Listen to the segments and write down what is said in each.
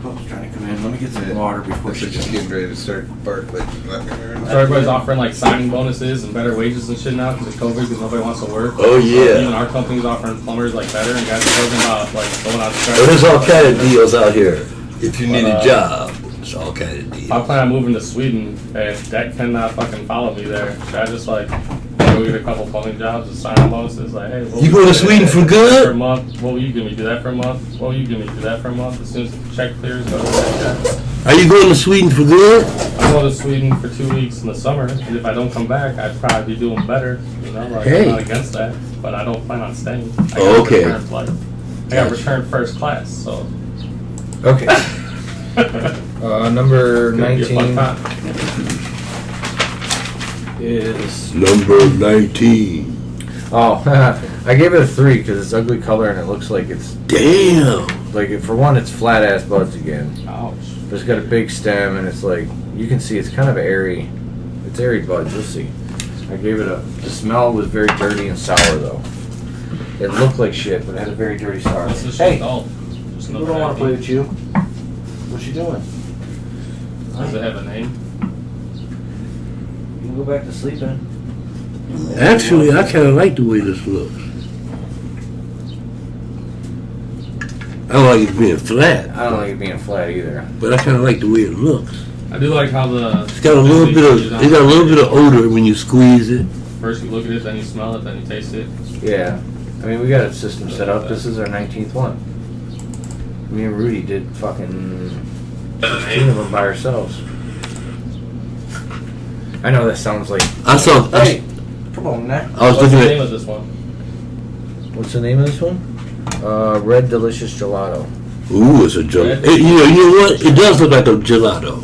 pups trying to come in. Let me get some water before she's just getting ready to start bark like So everybody's offering like signing bonuses and better wages and shit now because of COVID because nobody wants to work. Oh yeah. Even our company's offering plumbers like better and guys are talking about like going out to start. There's all kind of deals out here. If you need a job, it's all kind of deals. I plan on moving to Sweden and that cannot fucking follow me there. Should I just like go get a couple plumbing jobs and sign on bonuses? Like, hey, you go to Sweden for good? For a month. What will you give me? Do that for a month? What will you give me? Do that for a month? As soon as the check clears, go to that. Are you going to Sweden for good? I'm going to Sweden for 2 weeks in the summer, and if I don't come back, I'd probably be doing better. You know, like Hey. I'm not against that, but I don't plan on staying. I Oh, okay. Return flight. I got returned first class, so. Okay. Number It's gonna be a fun 19 time. is... Number 19. Oh, I gave it a 3 because it's ugly color and it looks like it's... Damn. Like, for one, it's flat-ass buds again. Ouch. But it's got a big stem and it's like... You can see it's kind of airy. It's airy buds, you'll see. I gave it a... The smell was very dirty and sour, though. It looked like shit, but it had a very dirty sour. This is Hey! just I another don't want to play happy. with you. What's she doing? Does it have a name? You can go back to sleeping. Actually, I kind of like the way this looks. I don't like it being flat, I don't like it being flat either. but I kind of like the way it looks. I do like how the. It's got a little bit of odor when you squeeze it. First you look at it, then you smell it, then you taste it. Yeah. I mean, we got a system set up. This is our 19th one. Me and Rudy did fucking 16 of them by ourselves. I know that sounds like... I saw. Hey! Come on now. I was What's the looking name at. of this one? What's the name of this one? Red Delicious Gelato. Ooh, it's a gelato. You know what? It does look like a gelato.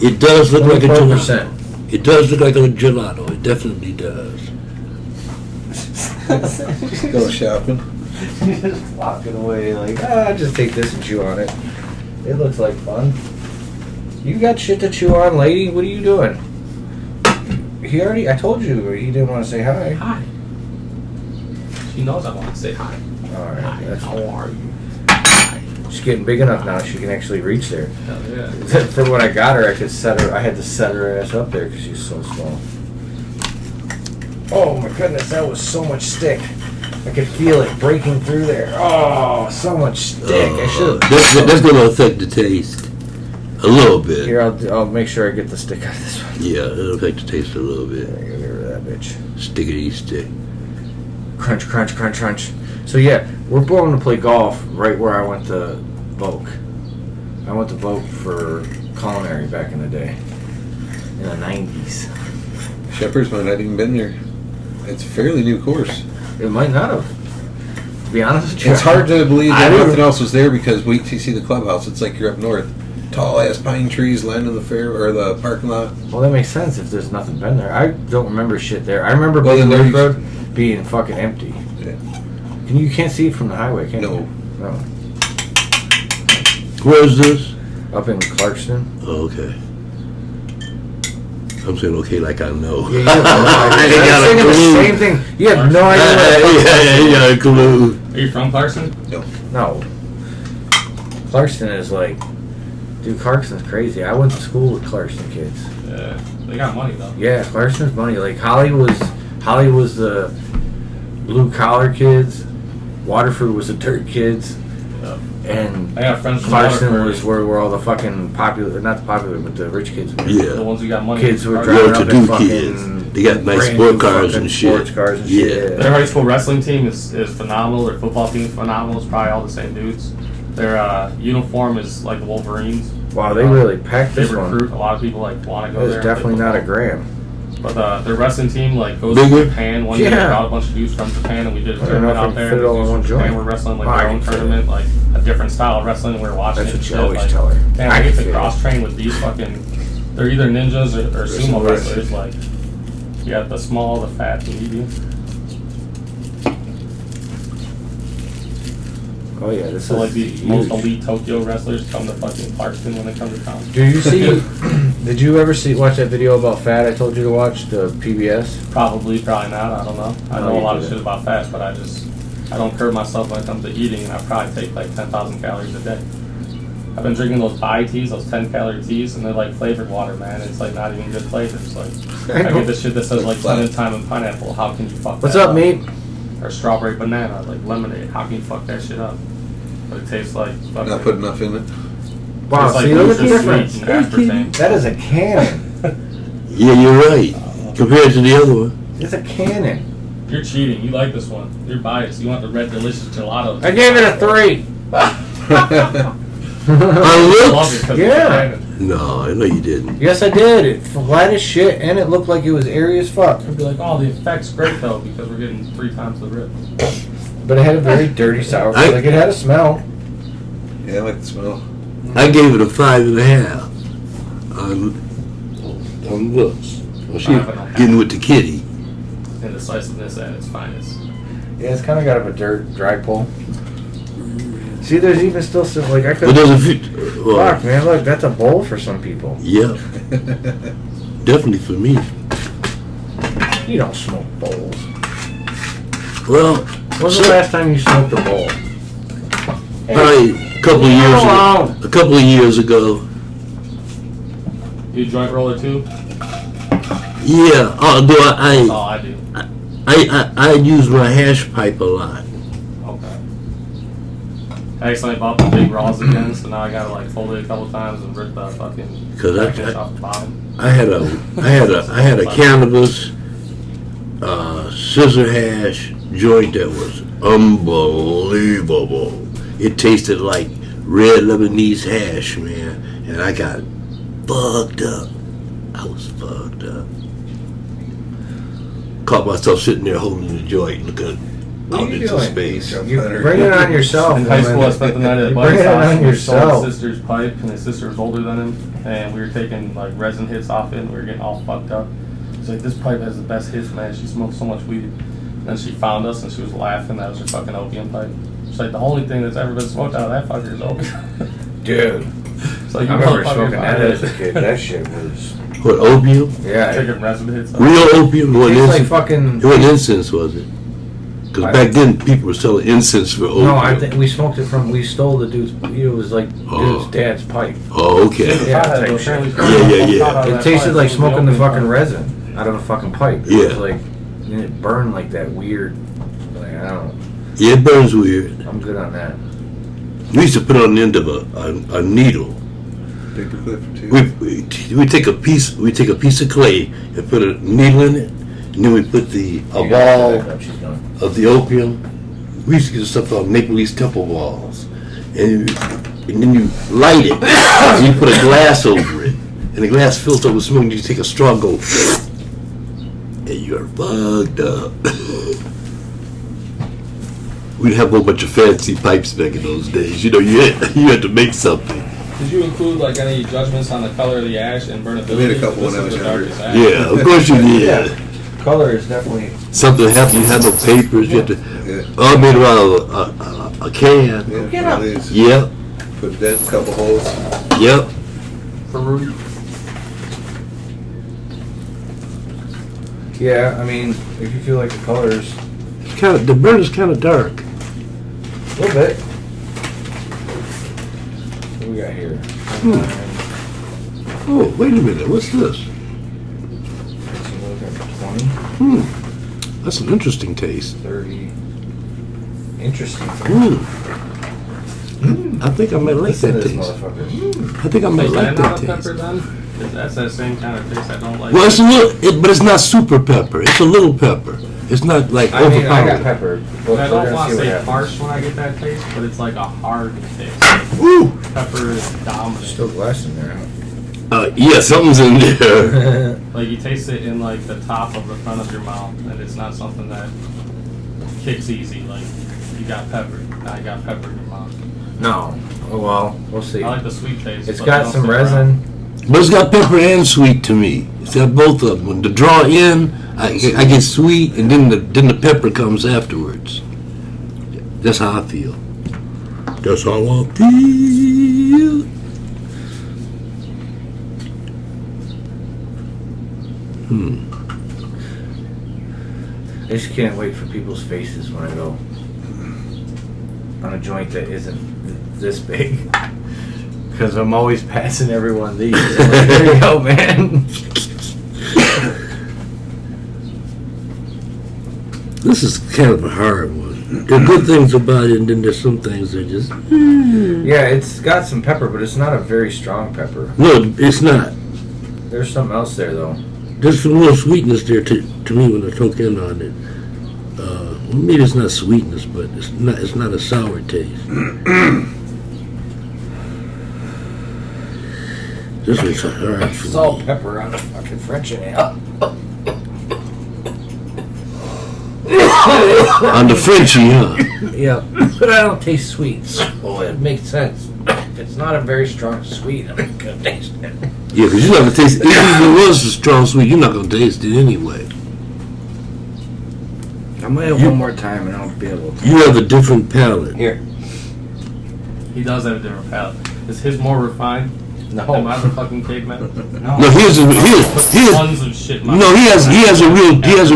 It does look like a gelato. 24%. It does look like a gelato. It definitely does. Go shopping. She's just walking away like, just take this and chew on it. It looks like fun. You got shit to chew on, lady. What are you doing? I told you he didn't want to say hi. Hi. She knows I want to say hi. Alright, that's How are you? She's getting big enough now she can actually reach there. Hell yeah. For when I got her, I had to set her ass up there because she's so small. Oh my goodness, that was so much stick. I could feel it breaking through there. Oh, so much stick. I should have. That's going to affect the taste a little bit. Here, I'll make sure I get the stick out of this one. Yeah, it'll affect the taste a little There bit. you go, get rid of that bitch. Stickity stick. Crunch, crunch, crunch, crunch. So yeah, we're going to play golf right where I went to Vogue. I went to Vogue for culinary back in the day, in the 90s. Shepherd's might not even been there. It's a fairly new course. It might not have. To be honest with you, It's hard to believe I that don't- nothing else was there because wait till you see the clubhouse. It's like you're up north. Tall ass pine trees lining the fair or the parking lot. Well, that makes sense if there's nothing been there. I don't remember shit there. I remember Well, Big then Lake there's- Road being fucking empty. Yeah. You can't see it from the highway, can No. you? No. Where's this? Up in Clarkston. Oh, okay. I'm saying okay like I know. Yeah, you have no idea. I ain't I'm got a thinking the clue. same thing. You have no idea. What the fuck Yeah, you got a clue. Are you from Clarkson? No. Clarkston is like, dude, Clarkston's crazy. I went to school with Clarkston kids. Yeah. They got money though. Yeah, Clarkston's money. Like Holly was the blue collar kids. Waterford was the dirt kids. Yeah. And I got friends from Clarkston Waterford. was where all the fucking popular, not the popular, but the rich kids were. The Yeah. ones who got money. Kids who were Clarkson. driving up Well-to-do in fucking kids. They got nice brand sport new cars fucking and shit. Sports cars and Yeah. shit. Their high school wrestling team is phenomenal. Their football team is phenomenal. It's probably all the same dudes. Their uniform is like the Wolverines. Wow, they really packed They this recruit. one. A lot of people like want to go It was there. definitely not a gram. But their wrestling team like goes Bigger? to Japan. One year Yeah. they brought a bunch of dudes from Japan and we did a I don't know tournament if I out can there. fit it all in Dudes one from Japan joint. were wrestling like Oh, I their can own fit it. tournament, like a different style of wrestling. We were watching That's it. what you and always shit, tell her. Man, I I can get fit to it. cross train with these fucking. They're either ninjas or sumo wrestlers. Like you got the small, the fat, the medium. Oh yeah, this So like is the huge. most elite Tokyo wrestlers come to fucking Clarkston when they come to town. Do you see? Did you ever watch that video about fat I told you to watch, the PBS? Probably not. I don't know. I No, know a you lot of didn't. shit about fat, but I don't curb myself when it comes to eating, and I probably take like 10,000 calories a day. I've been drinking those bai teas, those 10-calorie teas, and they're like flavored water, man. It's like not even good flavors. Like I get this shit that says like lemon, thyme, and pineapple. How can you fuck What's that up, mate? Or strawberry banana, like lemonade. How can you fuck that shit up? But it tastes like fucking, Not put enough in it. Wow, it's like see, look at the ultra difference. sweet and aspartame. That is a cannon. Yeah, you're right. Compared to the other one. It's a cannon. You're cheating. You like this one. You're biased. You want the red delicious gelato. I gave it a 3. I Love it looked. 'cause Yeah. it's a cannon. No, I know you didn't. Yes, I did. It flat as shit, and it looked like it was airy as fuck. I'd be like, oh, the effect's great though because we're getting 3 times the rip. But it had a very dirty sour. I- Like it had a smell. Yeah, I like the smell. I gave it a 5.5 on looks. Well, she 5.5. getting with the kitty. And decisiveness at its finest. Yeah, it's kind of got a dry pull. See, there's even still some like I But could. there's a few. Well, Fuck, man! Look, that's a bowl for some people. yeah, definitely for me. You don't smoke bowls. Well, When's the last time you smoked a bowl? probably a couple of years ago. A couple of years ago. You joint roller too? Yeah. Although That's all I do. I use my hash pipe a lot. Okay. I accidentally bought the big raws again, so now I gotta like fold it a couple times and rip the fucking Cause package off the bottom. I had a cannabis scissor hash joint that was unbelievable. It tasted like red Lebanese hash, man, and I got fucked up. I was fucked up. Caught myself sitting there holding the joint, looking What out are you into doing? space. You bring it on yourself. In high school, I woman. spent the night at You buddy's bring it house. on And we stole yourself. his sister's pipe, and his sister was older than him, and we were taking like resin hits off it, and we were getting all fucked up. She's like, "This pipe has the best hits, man. She smokes so much weed." And then she found us, and she was laughing. That was her fucking opium pipe. She's like, "The only thing that's ever been smoked out of that fucker is opium." Dude, So you I remember motherfucker smoking that fired as a kid. That shit was. What, opium? Yeah. taking resin hits. Real opium? It wasn't Tastes like incense, fucking. it wasn't incense, was it? Because back then people were selling incense for opium. No, I think we smoked it from. We stole the dude's. It was like dude's dad's pipe. Oh, okay. Yeah, type shit. Yeah. It tasted like smoking the fucking resin out of a fucking pipe. It was Yeah. like, and it burned like that weird. Like I don't know. Yeah, it burns weird. I'm good on that. We used to put it on the end of a needle. Paperclip too. We take a piece of clay and put a needle in it, and then we put a ball She's gone. of the opium. We used to get stuff called Maple Leaf Temple balls, and then you light it, and you put a glass over it, and the glass fills up with smoke. And you take a straw, and go, and you're fucked up. We'd have a whole bunch of fancy pipes back in those days. You know, you had to make something. Did you include like any judgments on the color of the ash and burnability? I made a couple This when I is was the younger. darkest ash. Yeah, of course you did. Yeah. Color is definitely. Something happened, you had no papers, you had to, Yeah. I made it out of a can. Yeah, Get one up. of these. Yep, Put that in a couple holes. yep. Yeah, I mean, if you feel like the colors, It's kind of, the burn is kind of dark. a little bit. What we got here? Oh, wait a minute, what's this? 20, That's an interesting taste. 30. Interesting. I think I might like Listen to that this taste. motherfucker. I think I might Is like that that not taste. pepper then? That's that same kind of taste I don't like. Well, it's a little, but it's not super pepper. It's a little pepper. It's not like I mean, I got overpowering. pepper. Well, I we're don't gonna want see to what say happens. harsh when I get that taste, but it's like a hard taste. Woo! Pepper is dominant. Still glass in there. Yeah, something's in there. Huh? Like you taste it in like the top of the front of your mouth, and it's not something that kicks easy. Like you got pepper, now you got pepper in your mouth. No. Oh well, we'll see. I like the sweet taste. It's but got don't some stick resin. around. But it's got pepper and sweet to me. It's got both of them. When the draw in, I get sweet, and then the pepper comes afterwards. That's how I feel. That's how I feel. I just can't wait for people's faces when I go on a joint that isn't this big. Because I'm always passing every one of these. I'm like, there you go, man. This is kind of a hard one. There are good things about it, and then there's some things that just... Yeah, it's got some pepper, but it's not a very strong pepper. No, it's not. There's something else there, though. There's some little sweetness there to me when I took in on it. Maybe it's not sweetness, but it's not a sour taste. This one's hard for Salt, me. pepper on the fucking French ale. On the Frenchie, huh? Yeah, but I don't taste sweet, so it makes sense. If it's not a very strong sweet, I'm not gonna taste it. Yeah, because you're not going to taste it. Even if it was a strong sweet, you're not going to taste it anyway. I might have one more time and I'll be able to. You have a different palate. Here. He does have a different palate. Is his more refined? No. Am I the fucking caveman? No. No, here's Tons of shit. in my no. He has a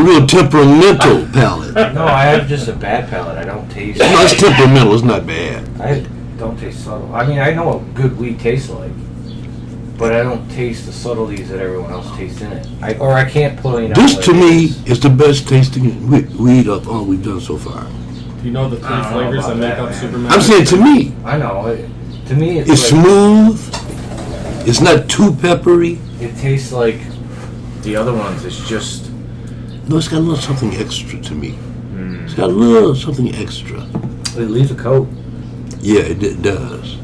real temperamental palate. No, I have just a bad palate. I don't taste. No, it's temperamental. It's not bad. I don't taste subtle. I mean, I know what good weed tastes like, but I don't taste the subtleties that everyone else tastes in it. I can't point out. This what to it me is. is the best tasting weed of all we've done so far. Do you know the I three don't know flavors that about make that, up man. Superman? I'm saying to me, I know. To me, it's like, smooth. It's not too peppery. it tastes like the other ones. It's just. No, it's got a little something extra to me. It's got a little something extra. It leaves a coat. Yeah, it does.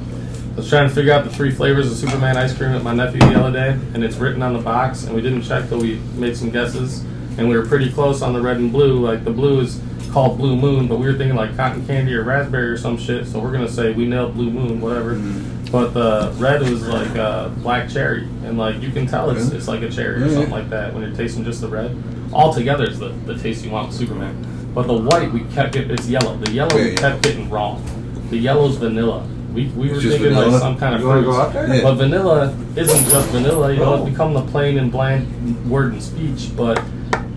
I was trying to figure out the three flavors of Superman ice cream with my nephew the other day, and it's written on the box, and we didn't check till we made some guesses, and we were pretty close on the red and blue. Like, the blue is called Blue Moon, but we were thinking like cotton candy or raspberry or some shit, so we're going to say we nailed Blue Moon, whatever. But the red was like black cherry, and like you can tell it's like a cherry or something like that when you're tasting just the red. All together is the taste you want with Superman. But the white, we kept it, it's yellow. The yellow we kept getting wrong. The yellow's vanilla. We were It's just thinking vanilla? like some kind of You want to fruit. go out there? Yeah. But vanilla isn't just vanilla, you know, it's become the plain and bland word in speech, but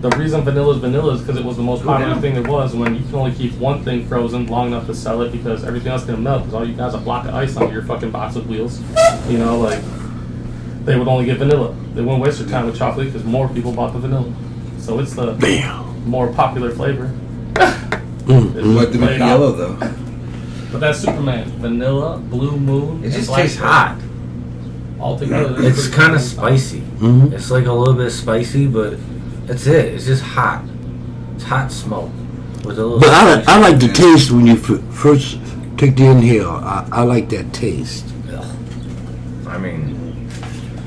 the reason vanilla is because it was the most popular thing there was when you can only keep one thing frozen long enough to sell it because everything else can melt because all you guys a block of ice under your fucking box of wheels. You know, like, they would only get vanilla. They wouldn't waste their time with chocolate because more people bought the vanilla. So it's the more popular flavor. What to make yellow though? But that's Superman. Vanilla, Blue Moon. It and just black tastes cherry. hot. All together. It's kind of spicy. Mhm. It's like a little bit spicy, but that's it. It's just hot. It's hot smoke with a little. But spice. I like the taste when you first take the inhale. I like that taste. I mean,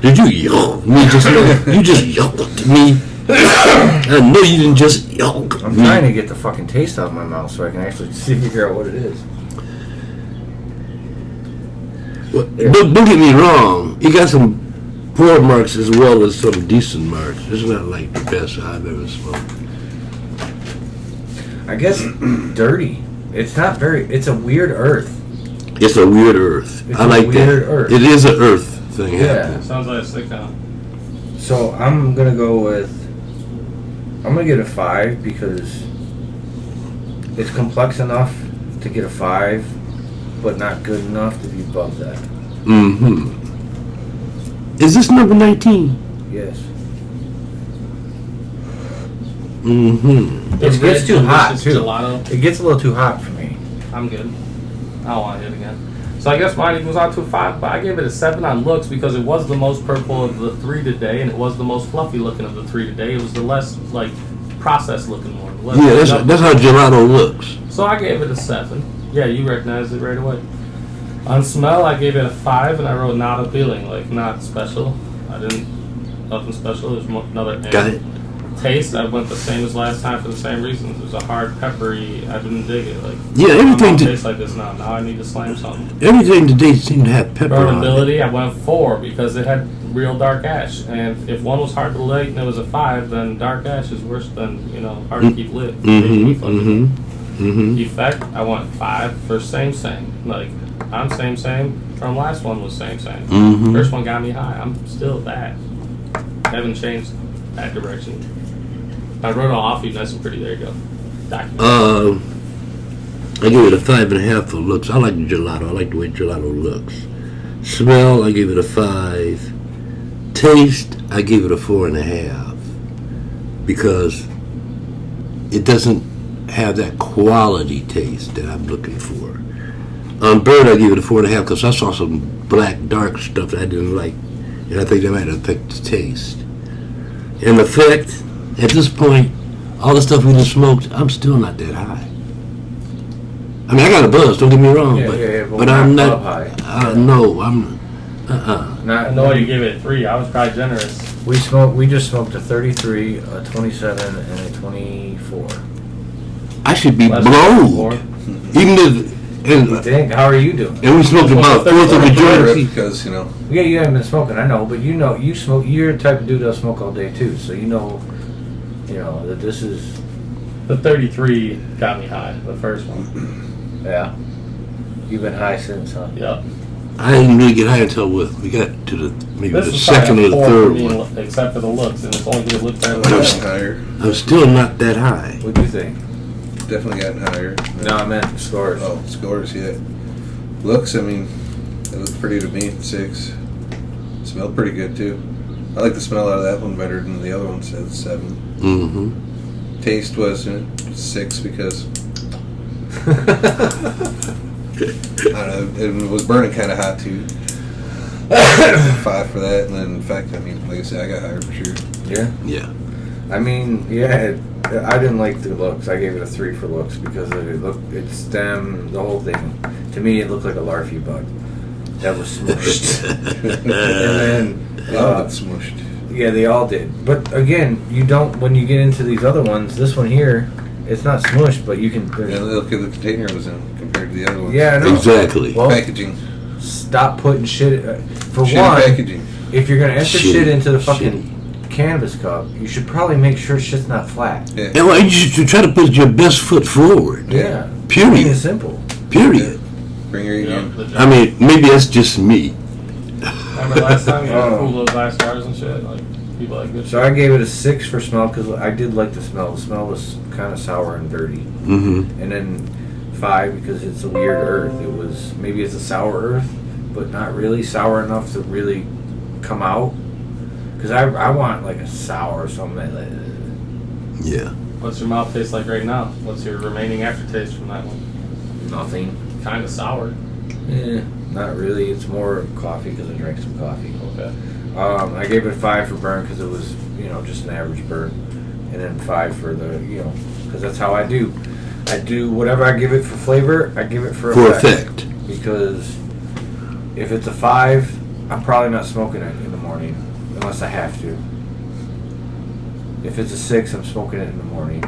Did you yell? You just yelled at me. I know you didn't just yell. I'm trying to get the fucking taste out of my mouth so I can actually figure out what it is. Don't get me wrong. You got some poor marks as well as some decent marks. It's not like the best I've ever smoked. I guess dirty. It's not very. It's a weird earth. It's a weird earth. It's I a like weird that. earth. It is an earth thing Yeah. happening. Sounds like a stick down. So I'm gonna go with. I'm gonna get a 5 because it's complex enough to get a 5, but not good enough to be above that. Mm-hmm. Is this number 19? Yes. Mm-hmm. The It gets red too hot delicious too. Gelato. It gets a little too hot for me. I'm good. I don't want to hit again. So I guess mine equals out to a 5, but I gave it a 7 on looks because it was the most purple of the 3 today, and it was the most fluffy looking of the 3 today. It was the less like processed looking one. the less Yeah, made up. that's how gelato looks. So I gave it a 7. Yeah, you recognized it right away. On smell, I gave it a 5, and I wrote not appealing, like not special. I didn't, nothing special. There's another name. Got it. Taste, I went the same as last time for the same reasons. It was a hard, peppery. I didn't dig it. Like, Yeah, my everything mouth to- tastes like this now. Now I need to slam something. Everything today seemed to have pepper on it. Burnability, I went 4 because it had real dark ash. And if one was hard to light and it was a 5, then dark ash is worse than, hard to keep lit. Effect, I went 5 for same. Like, I'm same. From last one was same. Mhm. First one got me high. I'm still that. Haven't changed that direction. I wrote it off you nice and pretty. There you go. Document. I give it a 5.5 for looks. I like gelato. I like the way gelato looks. Smell, I gave it a 5. Taste, I gave it a 4.5 because it doesn't have that quality taste that I'm looking for. On Bird, I gave it a 4.5 because I saw some black, dark stuff that I didn't like, and I think that might affect the taste. In effect, at this point, all the stuff we just smoked, I'm still not that high. I mean, I got a buzz. Don't get me wrong, but I'm not high. No, I'm. Not No, you gave it a 3. I was probably generous. We just smoked a 33, a 27, and a 24. I should be Less blown. Even if. You think? How are you doing? And we smoked about a fourth of a joint. Because, you know, Yeah, you haven't been smoking, I know, but you know, you smoke. You're the type of dude that'll smoke all day too, so you know that this is. The 33 got me high. The first one. Yeah. You've been high since, huh? Yep. I didn't really get high until we got to maybe This the is second or probably a the 4 third for me, one. except for the looks, and it's only good look better I've than gotten that. higher. I'm still not that high. What do you think? Definitely gotten higher. No, I meant scores. Oh, scores, yeah. Looks, I mean, it looked pretty to me, 6. Smelled pretty good, too. I like the smell out of that one better than the other one, so it's 7. Mm-hmm. Taste was 6 because, I don't know, it was burning kind of hot, too. 5 for that, and then, in fact, I mean, like I said, I got higher for sure. Yeah. Yeah. I mean, yeah. I didn't like the looks. I gave it a 3 for looks because it stem, the whole thing. To me, it looked like a larfy bug that was smushed. And then They all got smushed. yeah, they all did. But again, you don't. When you get into these other ones, this one here, it's not smushed, but you can. Yeah, look at the container it was in compared to the other ones. Yeah, I know. Exactly. Well, Packaging. stop putting shit. For Shitty one, packaging. if you're gonna enter shit into the Shitty. fucking cannabis cup, you should probably make sure shit's not flat. Yeah. And well, you should try to put your best foot forward. Yeah. Period. Plain and simple. Period. Bring your Yep, in. the I mean, maybe that's just me. Remember last time you had Oh. cool those glass jars and shit? Like, people like good So I gave it a 6 for smell because I did like the smell. The smell was kind of sour and dirty. Mm-hmm. And then 5 because it's a weird earth. It was maybe it's a sour earth, but not really sour enough to really come out. Because I want like a sour or something. Like, Yeah. What's your mouth taste like right now? What's your remaining aftertaste from that one? nothing. Kind of sour. Not really. It's more coffee because I drank some coffee. Okay. I gave it a 5 for burn because it was just an average burn, and then 5 for the because that's how I do. I do whatever I give it for flavor. I give it for effect. Because if it's a 5, I'm probably not smoking it in the morning unless I have to. If it's a 6, I'm smoking it in the morning.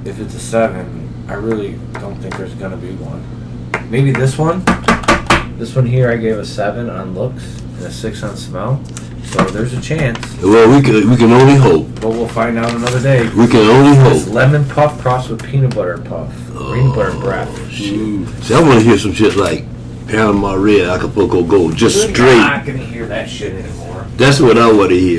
If it's a 7, I really don't think there's gonna be one. Maybe this one. This one here I gave a 7 on looks and a 6 on smell. So there's a chance. Well, we can only hope. But we'll find out another day. We can only This hope. lemon puff crossed with peanut butter puff. Peanut butter breath. See, I want to hear some shit like Panama Red, Acapulco Gold, just You're straight. not gonna hear that shit anymore. That's what I want to hear.